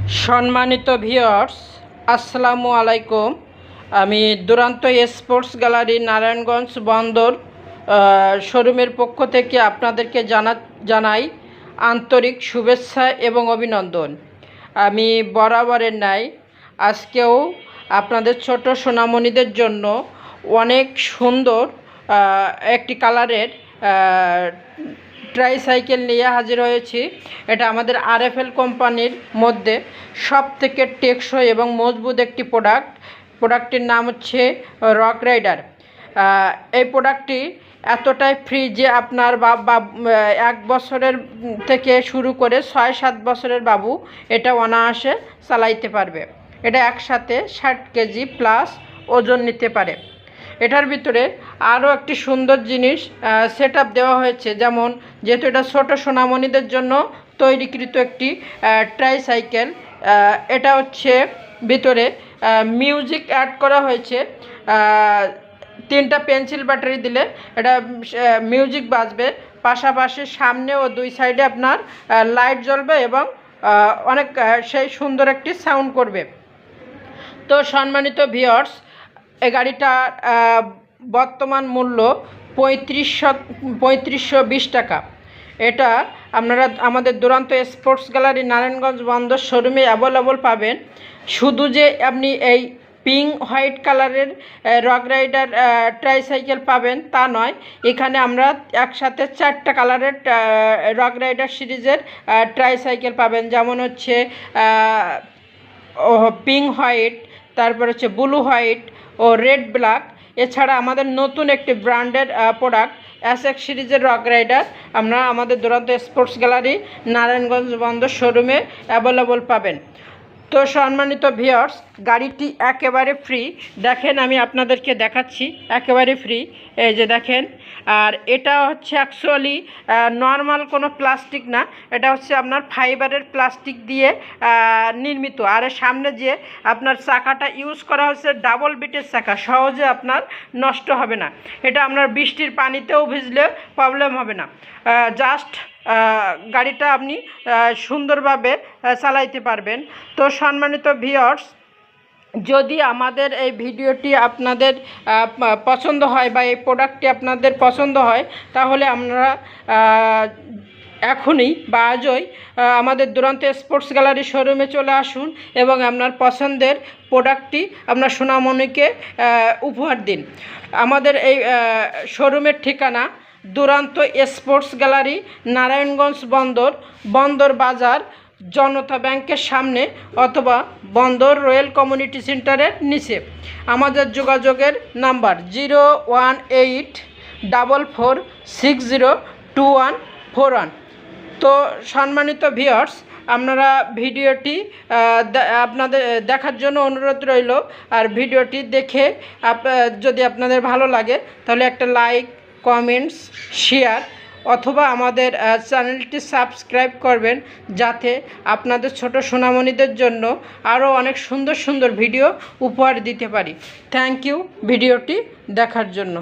সম্মানিত ভিউয়ার্স, আসসালামু আলাইকুম। আমি দুরান্ত স্পোর্টস গ্যালারি নারায়ণগঞ্জ বন্দর শোরুমের পক্ষ থেকে আপনাদেরকে জানাই আন্তরিক শুভেচ্ছা এবং অভিনন্দন। আমি বরাবরের ন্যায় আজকেও আপনাদের ছোট সোনামণিদের জন্য অনেক সুন্দর একটি কালারের ট্রাইসাইকেল নিয়ে হাজির হয়েছি। এটা আমাদের আরএফএল কোম্পানির মধ্যে সবথেকে টেকসই এবং মজবুত একটি প্রোডাক্টটির নাম হচ্ছে রক রাইডার। এই প্রোডাক্টটি এতটাই ফ্রি যে আপনার 1 বছরের থেকে শুরু করে 6-7 বছরের বাবু এটা অনায়াসে চালাইতে পারবে। এটা একসাথে 60 কেজি প্লাস ওজন নিতে পারে। এটার ভিতরে আরও একটি সুন্দর জিনিস সেটআপ দেওয়া হয়েছে, যেমন যেহেতু এটা ছোটো সোনামণিদের জন্য তৈরিকৃত একটি ট্রাইসাইকেল। এটা হচ্ছে ভিতরে মিউজিক অ্যাড করা হয়েছে। 3টা পেন্সিল ব্যাটারি দিলে এটা মিউজিক বাজবে, পাশাপাশি সামনে ও 2 সাইডে আপনার লাইট জ্বলবে এবং অনেক সেই সুন্দর একটি সাউন্ড করবে। তো সম্মানিত ভিউয়ার্স, এই গাড়িটার বর্তমান মূল্য 3520 টাকা। এটা আপনারা আমাদের দুরান্ত স্পোর্টস গ্যালারি নারায়ণগঞ্জ বন্দর শোরুমে অ্যাভেলেবল পাবেন। শুধু যে আপনি এই পিঙ্ক হোয়াইট কালারের রক রাইডার ট্রাইসাইকেল পাবেন তা নয়, এখানে আমরা একসাথে 4টা কালারের রক রাইডার সিরিজের ট্রাইসাইকেল পাবেন, যেমন হচ্ছে পিঙ্ক হোয়াইট, তারপর হচ্ছে ব্লু হোয়াইট ও রেড ব্ল্যাক। এছাড়া আমাদের নতুন একটি ব্র্যান্ডের প্রোডাক্ট এসএক্স সিরিজের রক রাইডার আমরা আমাদের দুরান্ত স্পোর্টস গ্যালারি নারায়ণগঞ্জ বন্দর শোরুমে অ্যাভেলেবল পাবেন। তো সম্মানিত ভিউয়ার্স, গাড়িটি একেবারে ফ্রি। দেখেন, আমি আপনাদেরকে দেখাচ্ছি, একেবারে ফ্রি। এই যে দেখেন। আর এটা হচ্ছে অ্যাকচুয়ালি নর্মাল কোনো প্লাস্টিক না, এটা হচ্ছে আপনার ফাইবারের প্লাস্টিক দিয়ে নির্মিত। আর সামনে যে আপনার চাকাটা ইউজ করা হচ্ছে ডাবল বিটের চাকা, সহজে আপনার নষ্ট হবে না। এটা আপনার বৃষ্টির পানিতেও ভিজলে প্রবলেম হবে না। জাস্ট গাড়িটা আপনি সুন্দরভাবে চালাইতে পারবেন। তো সম্মানিত ভিউয়ার্স, যদি আমাদের এই ভিডিওটি আপনাদের পছন্দ হয় বা এই প্রোডাক্টটি আপনাদের পছন্দ হয়, তাহলে আপনারা এখনই বা আজই আমাদের দুরান্ত স্পোর্টস গ্যালারি শোরুমে চলে আসুন এবং আপনার পছন্দের প্রোডাক্টটি আপনার সোনামণিকে উপহার দিন। আমাদের এই শোরুমের ঠিকানা দুরান্ত স্পোর্টস গ্যালারি নারায়ণগঞ্জ বন্দর বাজার, জনতা ব্যাংকের সামনে অথবা বন্দর রয়্যাল কমিউনিটি সেন্টারের নিচে। আমাদের যোগাযোগের নাম্বার 01844602141। তো সম্মানিত ভিউয়ার্স, আপনারা ভিডিওটি আপনাদের দেখার জন্য অনুরোধ রইল। আর ভিডিওটি দেখে যদি আপনাদের ভালো লাগে তাহলে একটা লাইক, কমেন্টস, শেয়ার অথবা আমাদের চ্যানেলটি সাবস্ক্রাইব করবেন, যাতে আপনাদের ছোট সোনামণিদের জন্য আরও অনেক সুন্দর সুন্দর ভিডিও উপহার দিতে পারি। থ্যাংক ইউ ভিডিওটি দেখার জন্য।